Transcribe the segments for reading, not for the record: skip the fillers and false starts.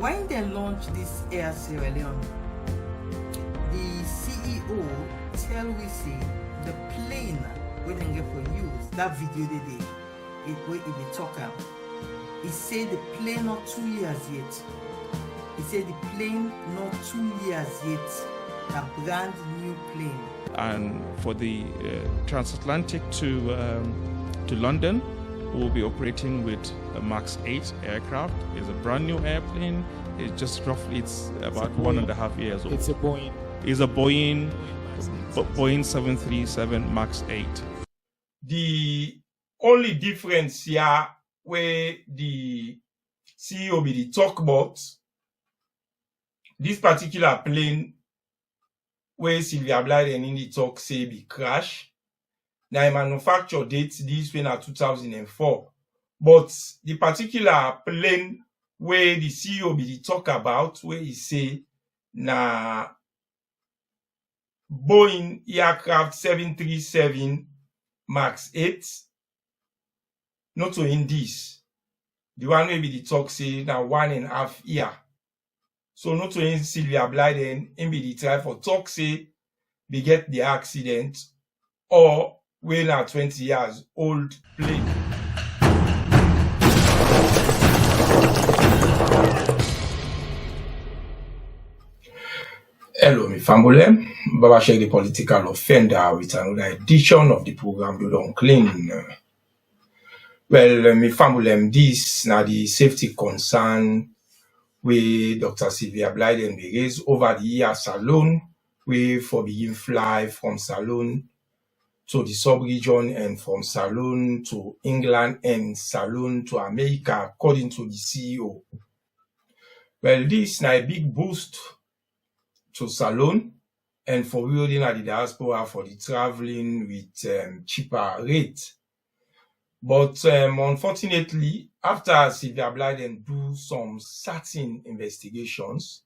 When they launched this Air Sierra Leone, the CEO tell we say the plane when they get for use, that video they did, they talk am. He said the plane not 2 years yet. He said the plane not 2 years yet. A brand new plane. And for the transatlantic to London, we'll be operating with a Max 8 aircraft. It's a brand new airplane. It's just roughly, it's about 1.5 years old. It's a Boeing. It's a Boeing 737 Max 8. The only difference here where the CEO be the talk about this particular plane where Sylvia Blyden in the talk say be crash. Now manufacture date this one at 2004. But the particular plane where the CEO be the talk about where he say na Boeing aircraft 737 Max 8. Not to in this. The one where be the talk say na 1.5 year. So not to in Sylvia Blyden in be the try for talk say they get the accident or when a 20 years old plane. Hello, my family. Baba Shek the political offender with another edition of the program You Don't CLIN. Well, my family, this now the safety concern where Dr. Sylvia Blyden be raised over the years alone, where for begin fly from Salone to the sub-region and from Salone to England and Salone to America, according to the CEO. Well, this now a big boost to Salone and for real in the diaspora for the traveling with cheaper rate. But unfortunately, after Sylvia Blyden do some certain investigations,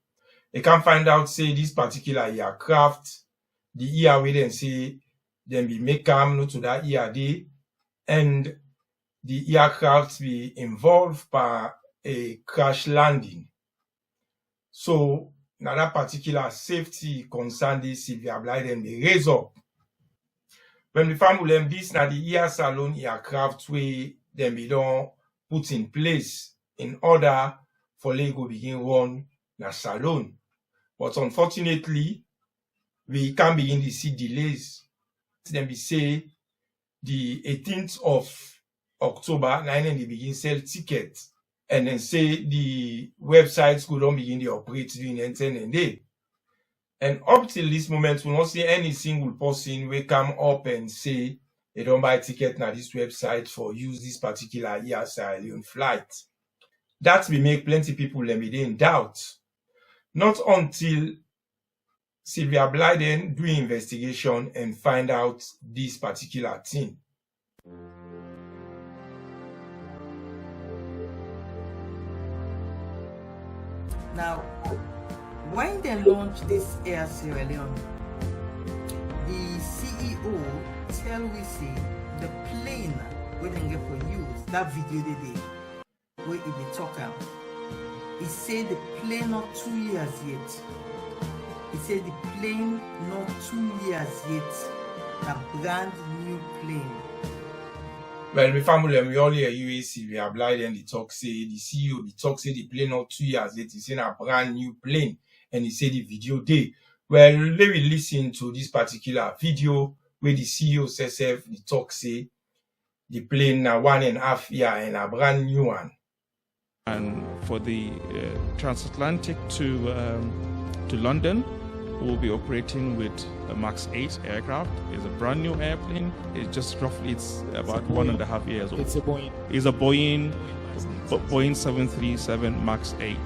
they can find out say this particular aircraft, the year we then say then be make not to that year day, and the aircraft be involved by a crash landing. So now that particular safety concern this Sylvia Blyden be raise up. When we find them this now the Air Salone aircraft where them be don't put in place in order for Lego begin run na Salone. But unfortunately, we can begin to see delays. Then we say the 18th of October, 9 and they begin sell tickets. And then say the websites could not begin to operate during 10 and day. And up till this moment, we don't see any single person will come up and say they don't buy ticket na this website for use this particular Air Sierra Leone flight. That will make plenty people let me in doubt. Not until Sylvia Blyden do investigation and find out this particular thing. Now, when they launched this Air Sierra Leone, the CEO tell we say the plane when they get for use, that video they did, where they talk am. He said the plane not 2 years yet. He said the plane not 2 years yet. A brand new plane. Well, my family, we all hear you Sylvia Blyden the talk say the CEO the talk say the plane not 2 years yet. He said a brand new plane, and he said the video day. Well, let me listen to this particular video where the CEO says the talk say the plane na 1.5 year and a brand new one. And for the transatlantic to London, we'll be operating with a Max 8 aircraft. It's a brand new airplane. It's just roughly, it's about 1.5 years old. It's a Boeing. It's a Boeing 737 Max 8.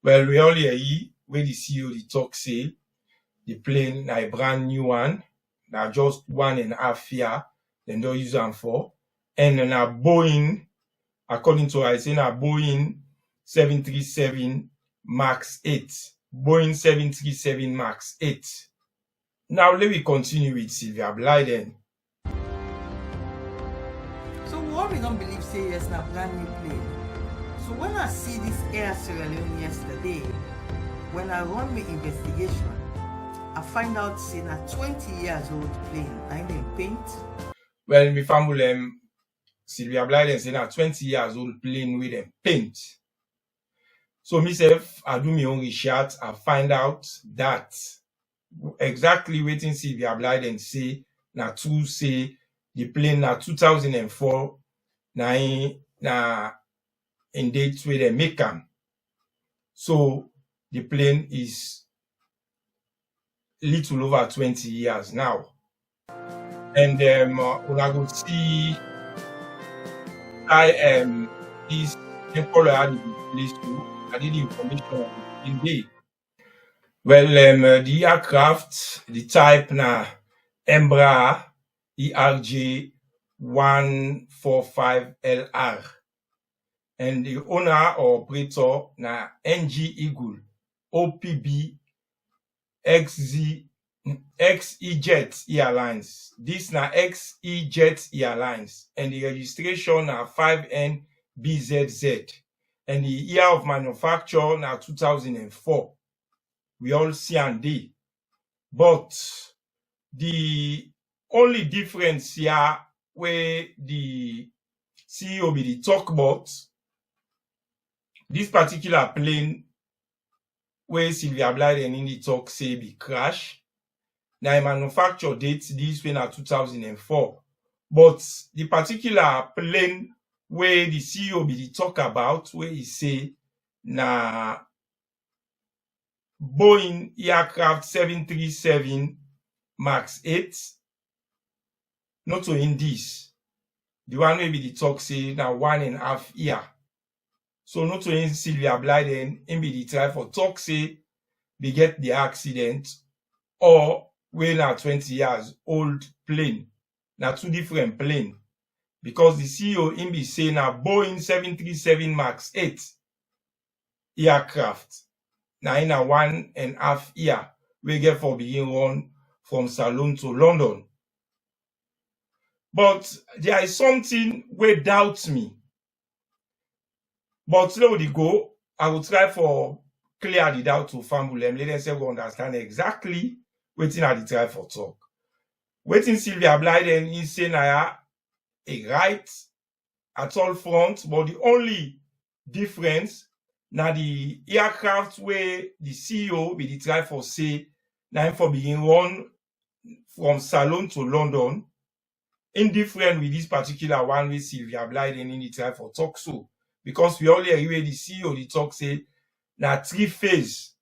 Well, we all hear where the CEO the talk say the plane na a brand new one, na just 1.5 year, then don't use them for. And na Boeing, according to I say na Boeing 737 Max 8. Boeing 737 Max 8. Now let me continue with Sylvia Blyden. So what we don't believe say yes na brand new plane. So when I see this Air Sierra Leone yesterday, when I run my investigation, I find out say na 20 years old plane. I didn't paint. Well, my family, Sylvia Blyden say na 20 years old plane with them paint. So myself, I do my own research. I find out that exactly waiting Sylvia Blyden say na true say the plane na 2004 na in date where they make them. So the plane is little over 20 years now. And when I go see this color had the place too. I did the information in day. Well, the aircraft, the type na Embraer ERJ 145LR. And the owner or operator na NG Eagle OPB XEJet Airlines. This na XEJet Airlines. And the registration na 5NBZZ. And the year of manufacture na 2004. We all see and day. But the only difference here where the CEO be the talk about this particular plane where Sylvia Blyden in the talk say be crash. Now manufacture date this way na 2004. But the particular plane where the CEO be the talk about where he say na Boeing aircraft 737 MAX 8. Not so in this. The one where be the talk say na 1.5 year. So not to in Sylvia Blyden in be the try for talk say they get the accident or when na 20 years old plane. Na two different plane. Because the CEO in be say na Boeing 737 MAX 8 aircraft. Na in a 1.5 year we get for begin run from Salone to London. But there is something where doubts me. But slowly go, I will try for clear the doubt to family. Let them say we understand exactly waiting at the try for talk. Waiting Sylvia Blyden is saying a right at all front, but the only difference now the aircraft where the CEO be the try for say now for being run from Salone to London, indifferent with this particular one with Sylvia Blyden in the try for talk so. Because we only hear the CEO the talk say na 3 phase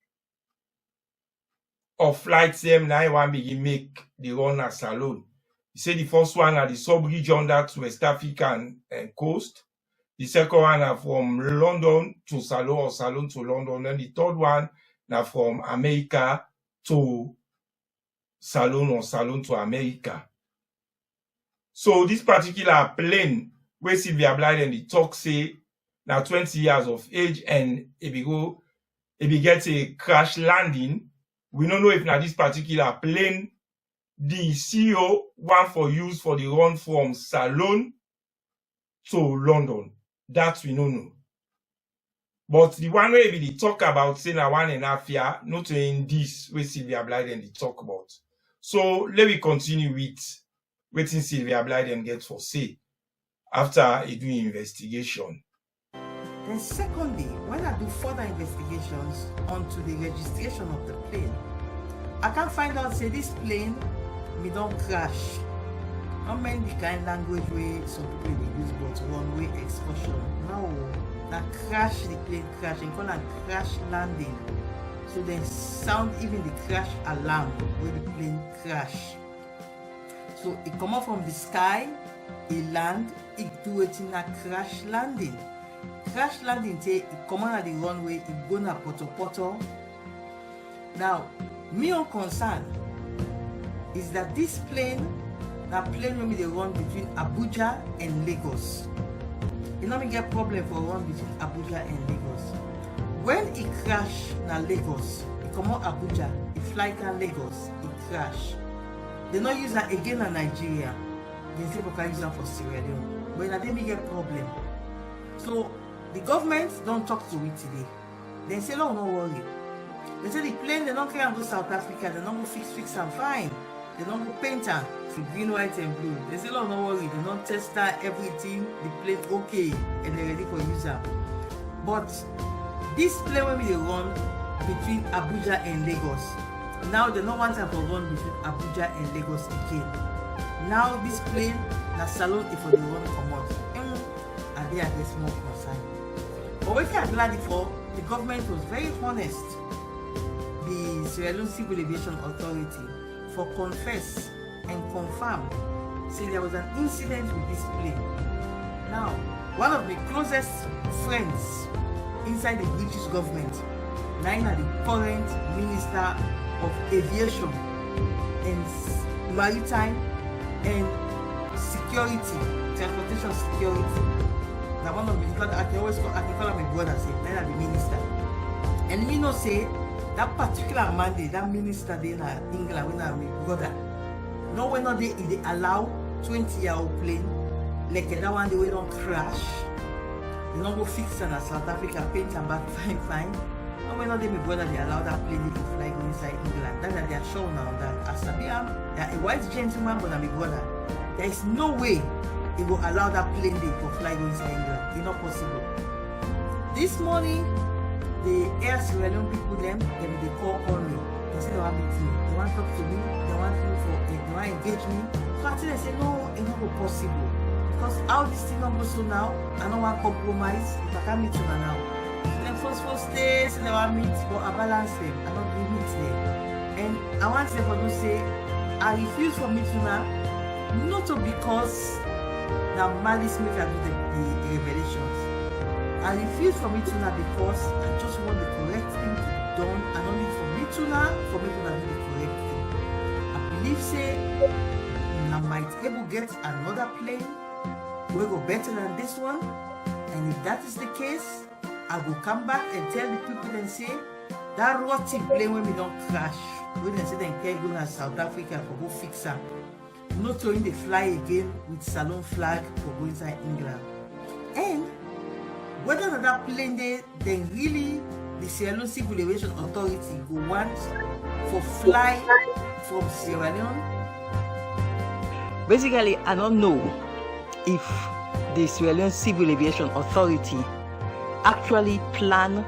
of flights them now one begin make the run at Salone. He say the first one are the sub-region that West African coast. The second one are from London to Salone or Salone to London. And the third one now from America to Salone or Salone to America. So this particular plane where Sylvia Blyden the talk say now 20 years of age and if he gets a crash landing, we don't know if now this particular plane the CEO want for use for the run from Salone to London. That we don't know. But the one way we talk about say na 1.5 year, not in this way Sylvia Blyden they talk about. So let me continue with waiting Sylvia Blyden gets for say after he do investigation. Then secondly, when I do further investigations onto the registration of the plane, I can find out say this plane me don't crash. Not many the kind language way some people they use but one way excursion. No, that crash the plane crash and call it crash landing. So then sound even the crash alarm where the plane crash. So it come up from the sky, it land, it do it in a crash landing. Crash landing say it come on at the runway, it go na poto. Now, me on concern is that this plane, that plane when they run between Abuja and Lagos. You know me get problem for run between Abuja and Lagos. When it crash na Lagos, it come out Abuja, it fly can Lagos, it crash. They not use that again in Nigeria. They say we can use that for Sierra Leone. But they may get problem. So the government don't talk to it today. They say, no worry. They say the plane, they don't carry and go South Africa, they don't go fix and fine. They don't go paint her to green, white, and blue. They say, no worry, they don't test her, everything, the plane okay, and they're ready for user. But this plane when we run between Abuja and Lagos, now they don't want to run between Abuja and Lagos again. Now this plane, the salon if for the run come out. And they are the small concern. But what I'm glad for, the government was very honest. The Sierra Leone Civil Aviation Authority for confess and confirm say there was an incident with this plane. Now, one of the closest friends inside the British government, Naina, the current Minister of Aviation and Maritime and Security, Transportation Security. Now one of the, I can call him my brother, say, Naina the minister. And me know say, that particular Monday, that minister there in England, when I'm my brother, no when not they allow 20-year-old plane, like that one they don't crash. They don't go fix it in South Africa, paint and back fine. No when not they my brother they allow that plane to fly inside England. That's that they are shown now that as they are a white gentleman, but I'm my brother. There is no way it will allow that plane to fly inside England. It's not possible. This morning, the Air Sierra Leone people they call me. They say they want to meet me. They want to talk to me. They want to engage me. So I think they say no, it's not possible. Because how this thing not go so now, I don't want to compromise. If I can't meet you now. Then first days they want to meet, but I balance them. I don't meet them. And I want them to say, I refuse for meet you now. Not because that malice make I do the revelations. I refuse from Mituna because I just want the correct thing to be done and only for Mituna to do the correct thing. I believe say I might able get another plane will go better than this one, and if that is the case, I will come back and tell the people and say that rotty plane when we don't crash, when they say they can't go to South Africa for go fix her. Not throwing the fly again with salon flag for going inside England. And whether that plane there, then really the Sierra Leone Civil Aviation Authority go want for fly from Sierra Leone. Basically, I don't know if the Sierra Leone Civil Aviation Authority actually plan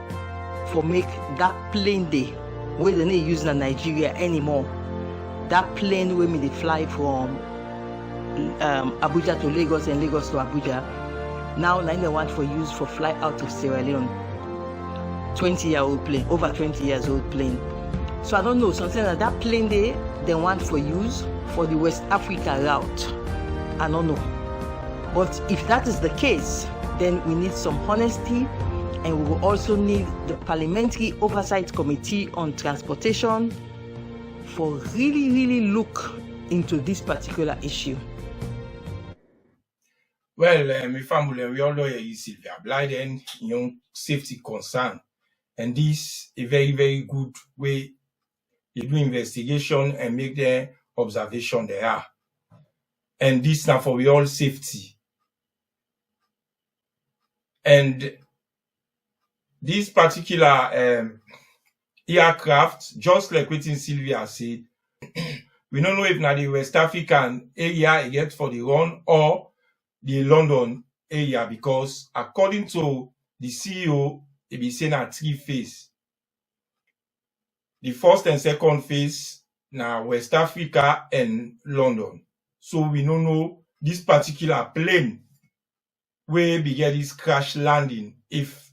for make that plane there where they not use in Nigeria anymore. That plane where they fly from Abuja to Lagos and Lagos to Abuja. Now they want for use for fly out of Sierra Leone. 20-year-old plane, over 20 years old plane. So I don't know, something like that plane there, they want for use for the West Africa route. I don't know. But if that is the case, then we need some honesty, and we will also need the Parliamentary Oversight Committee on Transportation for really look into this particular issue. Well, my family, we all know you Sylvia Blyden, young safety concern. And this is a very good way to do investigation and make the observation there. And this now for we all safety. And this particular aircraft, just like what Sylvia said, we don't know if now the West African area it gets for the run or the London area, because according to the CEO, it be saying at 3 phases. The first and second phase now West Africa and London. So we don't know this particular plane where we get this crash landing if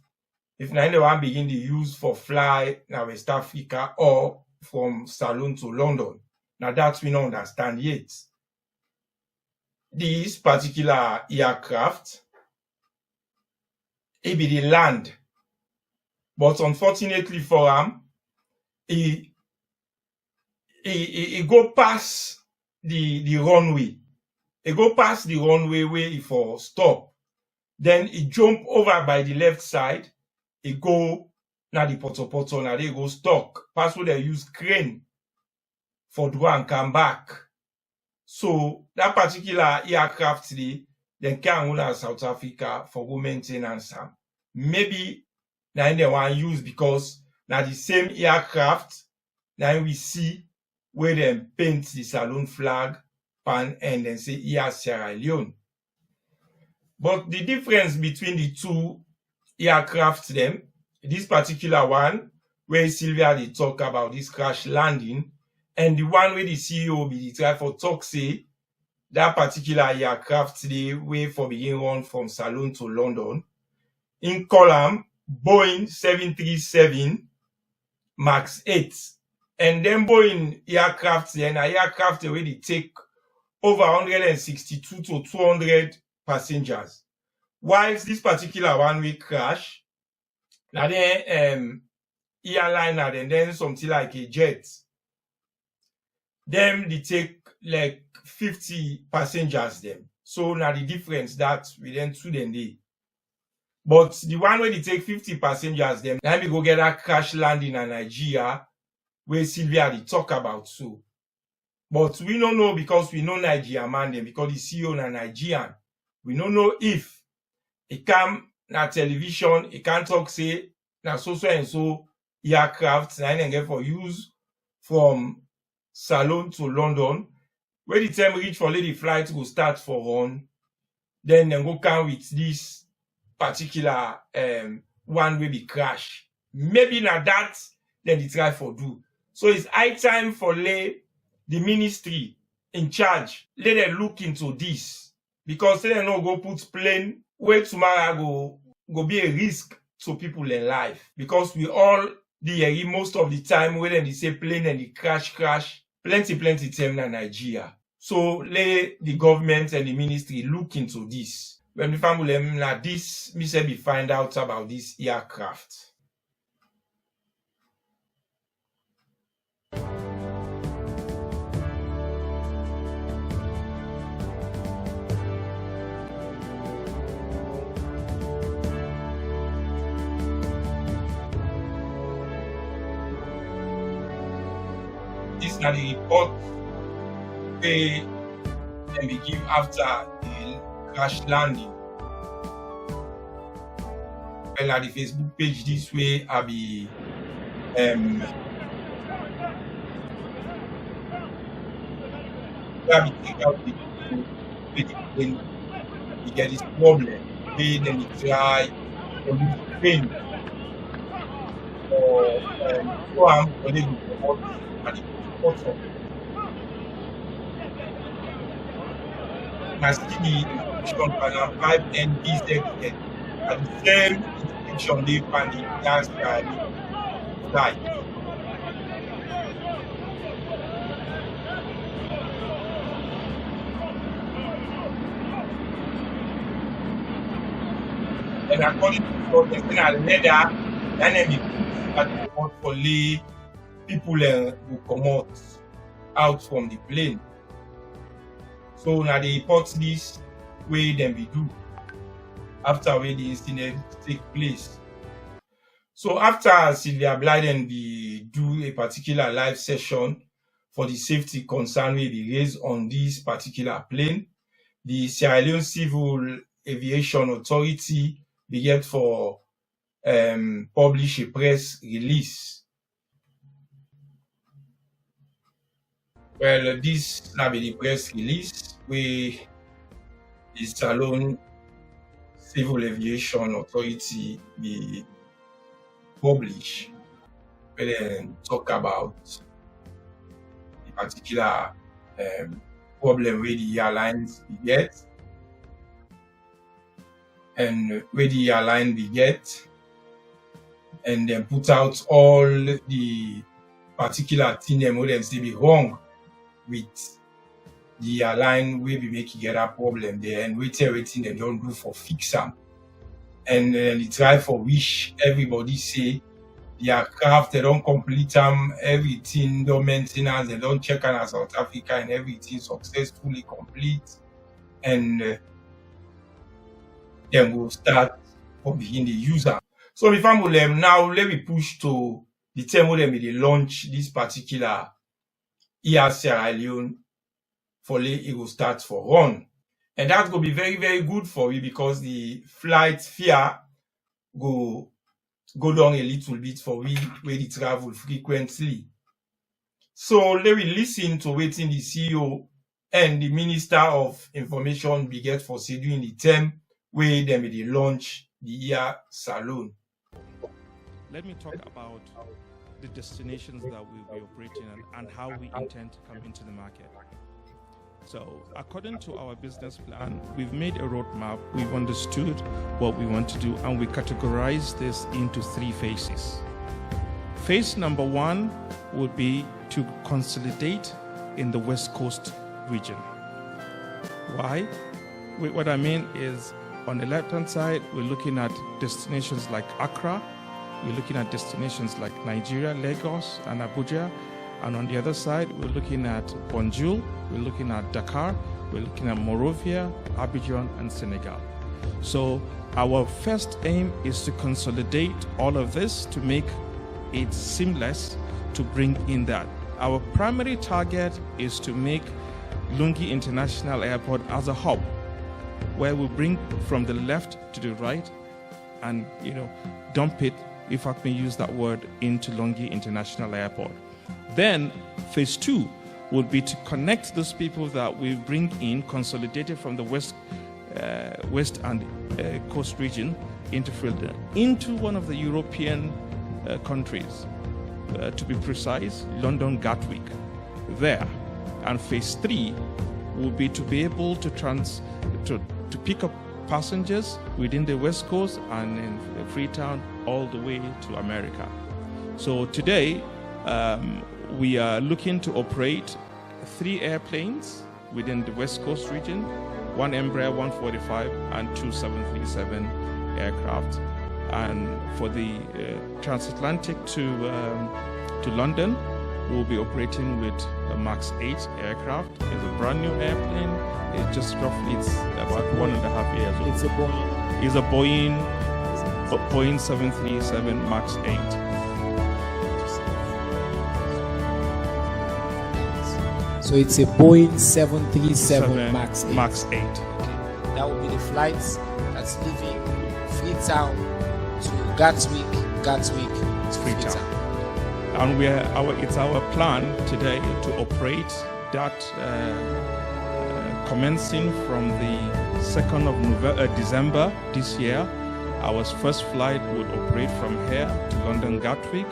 now the one begin to use for fly now West Africa or from Salon to London. Now that we don't understand yet. This particular aircraft, it be the land. But unfortunately for him, he go past the runway. He go past the runway where he for stop. Then he jump over by the left side. He go now the poto now they go stuck. Pass where they use crane for do and come back. So that particular aircraft they can go to South Africa for go maintenance. maybe na they want use because now the same aircraft now we see where them paint the Salone flag pan and then say Air Sierra Leone. But the difference between the two aircraft them, this particular one where Sylvia they talk about this crash landing, and the one where the CEO be try for talk say that particular aircraft they way for begin run from Salone to London in column Boeing 737 Max 8. And then Boeing aircraft then aircraft already take over 162 to 200 passengers. Whilst this particular one will crash, now then airliner and then something like a jet. Them they take like 50 passengers them. So now the difference that we then two then they. But the one where they take 50 passengers them, now we go get a crash landing in Nigeria where Sylvia they talk about so. But we don't know because we know Nigeria man them because the CEO na Nigerian. We don't know if it come na television, it can talk say na so and so aircraft na and get for use from Salone to London. Where the time reach for lady flight go start for run, then go come with this particular one will be crash. Maybe na that then they try for do. So it's high time for the ministry in charge. Let them look into this because they don't go put plane where tomorrow go be a risk to people in life. Because we all most of the time when they say plane and the crash, plenty time in Nigeria. So let the government and the ministry look into this. When the family na this, me say we find out about this aircraft. This na the report they we give after the crash landing. Well, at the Facebook page this way, I be take out the plane. We get this problem. We then we try to use pain or so I'm going to report at the bottom. I see the inscription paragraph 5 NBZ at the same inscription they find the gas site. And according to the person at the letter, then we put at the report for lay people who come out from the plane. So now they report this way then we do after where the incident take place. So after Sylvia Blyden we do a particular live session for the safety concern we be raised on this particular plane, the Sierra Leone Civil Aviation Authority be get for publish a press release. Well, this now be the press release where the Salone Civil Aviation Authority be publish, where they talk about the particular problem where the airlines be get, and where the airline be get, and then put out all the particular thing them where them say be wrong with the airline will be making get a problem there and wait everything they don't do for fix them. And they try for which everybody say the aircraft they don't complete them, everything, no maintenance, they don't check on South Africa and everything successfully complete. And then we'll start for begin the user. So if I'm with them now, let me push to the time where they launch this particular Air Sierra Leone for it will start for run. And that's going to be very, very good for you because the flight fear go down a little bit for we where they travel frequently. So let we listen to waiting the CEO and the Minister of Information be get for say during the term where they may launch the year salon. Let me talk about the destinations that we'll be operating and how we intend to come into the market. So according to our business plan, we've made a roadmap, we've understood what we want to do, and we categorize this into 3 phases. Phase number 1 would be to consolidate in the West Coast region. Why? What I mean is, on the left-hand side, we're looking at destinations like Accra, we're looking at destinations like Nigeria, Lagos, and Abuja. And on the other side, we're looking at Banjul, we're looking at Dakar, we're looking at Monrovia, Abidjan, and Senegal. So our first aim is to consolidate all of this to make it seamless to bring in that. Our primary target is to make Lungi International Airport as a hub, where we bring from the left to the right and, dump it, if I may use that word, into Lungi International Airport. Then phase 2 would be to connect those people that we bring in, consolidated from the west and coast region into one of the European countries, to be precise, London Gatwick. There, and phase 3 would be to be able to pick up passengers within the West Coast and in Freetown all the way to America. So today, we are looking to operate 3 airplanes within the West Coast region, 1 Embraer 145 and 2 737 aircraft. And for the transatlantic to London, we'll be operating with a MAX 8 aircraft. It's a brand new airplane. It's just roughly, it's about 1.5 years old. It's a Boeing. It's a Boeing 737 MAX 8. So it's a Boeing 737 MAX 8. MAX 8. That will be the flights that's leaving Freetown to Gatwick to Freetown. And it's our plan today to operate that commencing from the 2nd of December this year. Our first flight would operate from here to London Gatwick,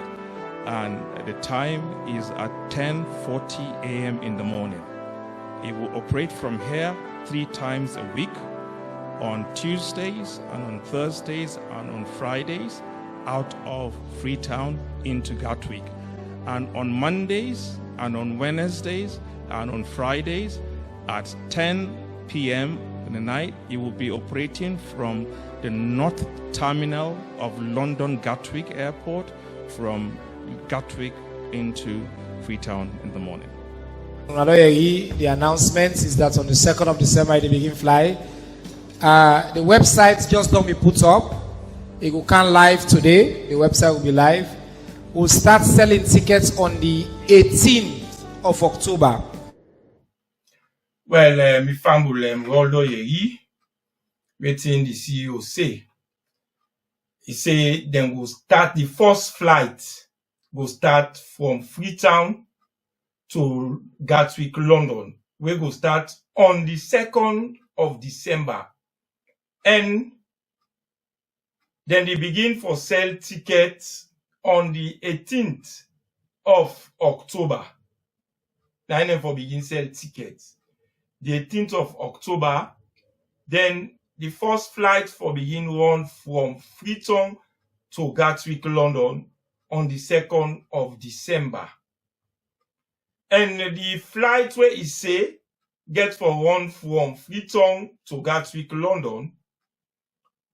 and the time is at 10:40 a.m. in the morning. It will operate from here 3 times a week, on Tuesdays and on Thursdays and on Fridays, out of Freetown into Gatwick. And on Mondays and on Wednesdays and on Fridays at 10 p.m. in the night, it will be operating from the north terminal of London Gatwick Airport, from Gatwick into Freetown in the morning. The announcement is that on the 2nd of December, they begin fly. The website just don't be put up. It will come live today. The website will be live. We'll start selling tickets on the 18th of October. Well, mi family Roldo Yeri, waiting the CEO say. He say then we'll start the first flight. We'll start from Freetown to Gatwick, London. We will start on the 2nd of December. And then they begin for sell tickets on the 18th of October. Then for begin sell tickets. The 18th of October, then the first flight for begin run from Freetown to Gatwick, London on the 2nd of December. And the flight where he say get for run from Freetown to Gatwick, London,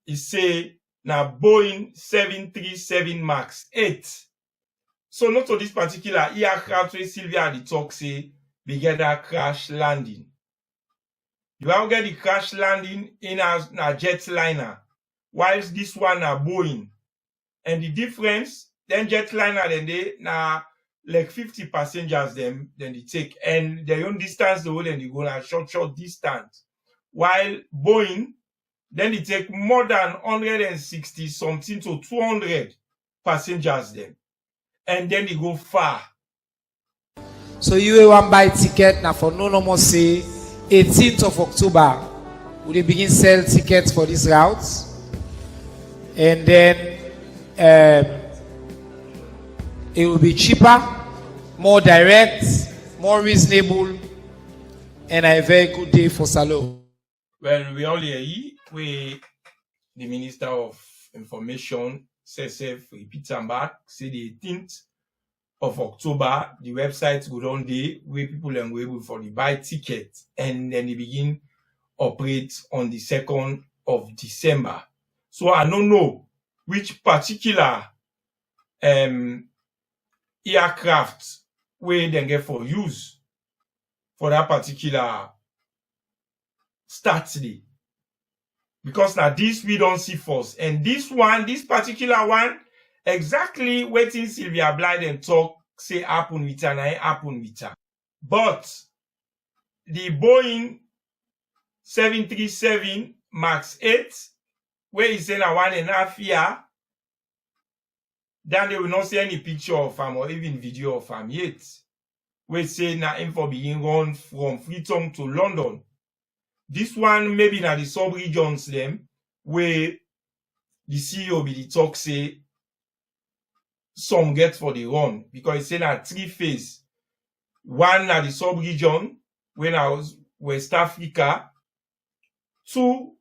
he say na Boeing 737 MAX 8. So not to this particular aircraft where Sylvia at the talk say we get that crash landing. You have get the crash landing in a jetliner, whilst this one a Boeing. And the difference, then jetliner then they na like 50 passengers then they take, and their own distance the whole and they go na short distance. While Boeing Then it take more than 160 something to 200 passengers them. And then they go far. So you want buy ticket now for no more say 18th of October. Will they begin sell tickets for these routes? And then it will be cheaper, more direct, more reasonable, and a very good day for Salo. Well, we all hear we the Minister of Information says repeats and back, say the 18th of October, the website go down there where people are able for the buy ticket, and then they begin operate on the 2nd of December. So I don't know which particular aircraft where they get for use for that particular start day. Because now this we don't see first. And this particular one, exactly waiting Sylvia Blythe and talk, say happen with her, and I happen with her. But the Boeing 737 MAX 8, where he said a 1.5 year, then they will not see any picture of him or even video of him yet. We say na him for being run from Freetown to London. This one maybe na the sub-regions them where the CEO be the talk say some get for the run, because he say na 3 phase. One na the sub-region when I was West Africa, 2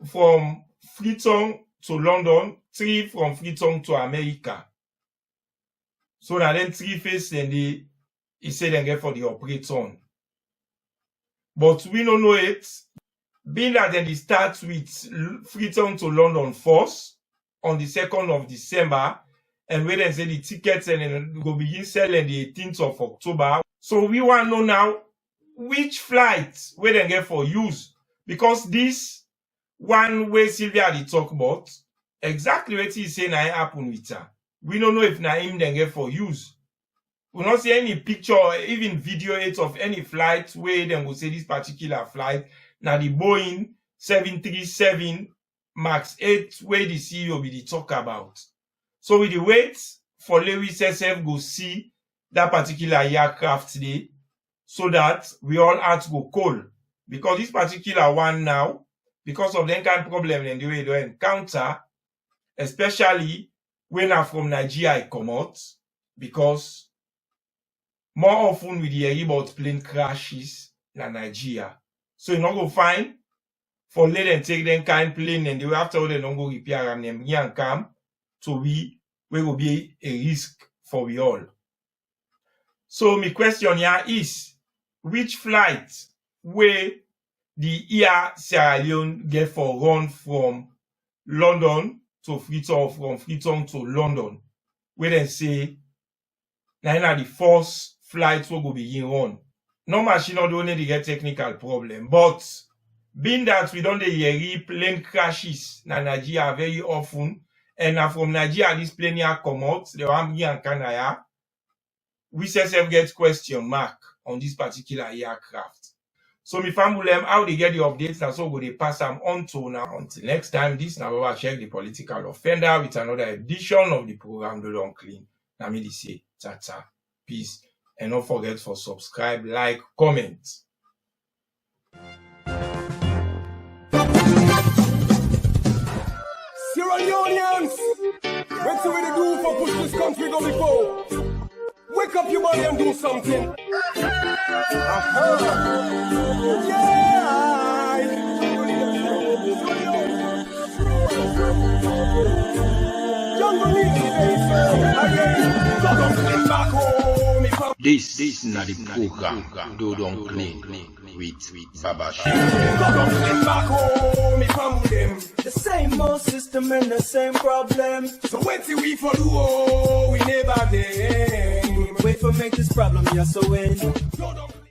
from Freetown to London, 3 from Freetown to America. So now then 3 phase then he say they get for the operator. But we don't know it. Being that then they start with Freetown to London first on the 2nd of December, and we then say the tickets and then go begin selling the 18th of October. So we want to know now which flights we then get for use, because this one way Sylvia they talk about exactly what he say now happen with her. We don't know if na him then get for use. We not see any picture or even video of any flight where then will say this particular flight. Now the Boeing 737 MAX 8 where the CEO be the talk about. So we the wait for Lewis SF go see that particular aircraft today, so that we all have to go call. Because this particular one now, because of the kind of problem and the way they encounter, especially when are from Nigeria come out, because more often we hear about plane crashes in Nigeria. So you not go find for let them take them kind plane and they will after they don't go repair and them and come, so we will be a risk for we all. So my question here is, which flight where the Air Sierra Leone get for run from London to Freetown, from Freetown to London, where they say now the first flights will go begin run. No machine not only they get technical problem, but being that we don't hear plane crashes in Nigeria very often, and from Nigeria this plane here come out, they want me and Canada, we self get question mark on this particular aircraft. So me family how they get the updates and so go they pass them on to now. Until next time, this now we check the political offender with another edition of the program The Don't Clean. Now me say tata, peace, and don't forget for subscribe, like, comment. Sierra Leoneans, what's the way to do for push this country go before? Wake up your body and do something. This is not the program Do Don't Clean with Baba The same old system and the same problem. So wait till we for do, we never did. Wait for make this problem, yes, so when.